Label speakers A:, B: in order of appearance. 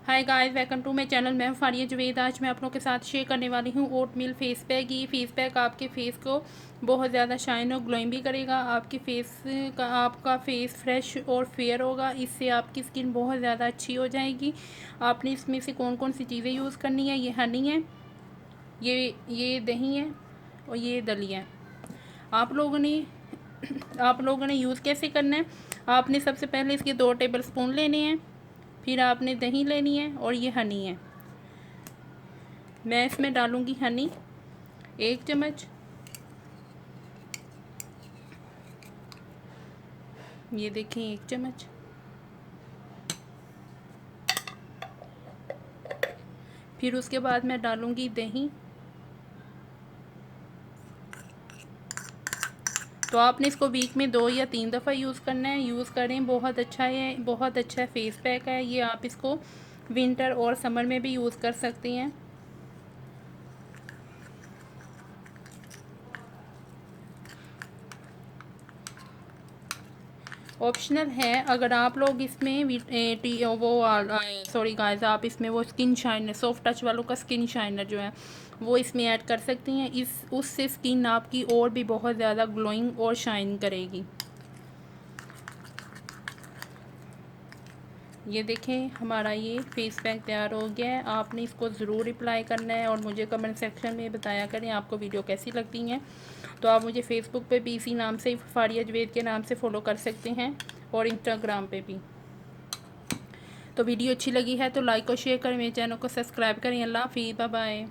A: Hi guys, welcome to my channel. मैं हूं फारिया जवेद। आज मैं आप लोगों के साथ शेयर करने वाली हूं ओट मिल फेस पैक। ये फेस पैक आपके फेस को बहुत ज़्यादा शाइन और ग्लोइंग भी करेगा। आपका फेस फ्रेश और फेयर होगा। इससे आपकी स्किन बहुत ज़्यादा अच्छी हो जाएगी। आपने इसमें से कौन कौन सी चीज़ें यूज़ करनी है? ये हनी है, ये दही है और ये दलिया है। आप लोगों ने यूज़ कैसे करना है? आपने सबसे पहले इसके 2 टेबल स्पून लेने हैं, फिर आपने दही लेनी है और ये हनी है। मैं इसमें डालूंगी हनी 1 चम्मच, ये देखें 1 चम्मच। फिर उसके बाद मैं डालूंगी दही। तो आपने इसको वीक में 2 या 3 दफ़ा यूज़ करना है। यूज़ करें, बहुत अच्छा है, बहुत अच्छा फेस पैक है ये। आप इसको विंटर और समर में भी यूज़ कर सकती हैं। ऑप्शनल है। अगर आप लोग इसमें सॉरी गाइस, आप इसमें वो स्किन शाइनर, सॉफ्ट टच वालों का स्किन शाइनर जो है वो इसमें ऐड कर सकती हैं। उससे स्किन आपकी और भी बहुत ज़्यादा ग्लोइंग और शाइन करेगी। ये देखें, हमारा ये फेस पैक तैयार हो गया है। आपने इसको ज़रूर अप्लाई करना है और मुझे कमेंट सेक्शन में बताया करें आपको वीडियो कैसी लगती हैं। तो आप मुझे फेसबुक पे भी इसी नाम से, फारिया जवेद के नाम से फॉलो कर सकते हैं और इंस्टाग्राम पे भी। तो वीडियो अच्छी लगी है तो लाइक और शेयर करें, मेरे चैनल को सब्सक्राइब करें। अल्लाह हाफिज़, बाय बाय।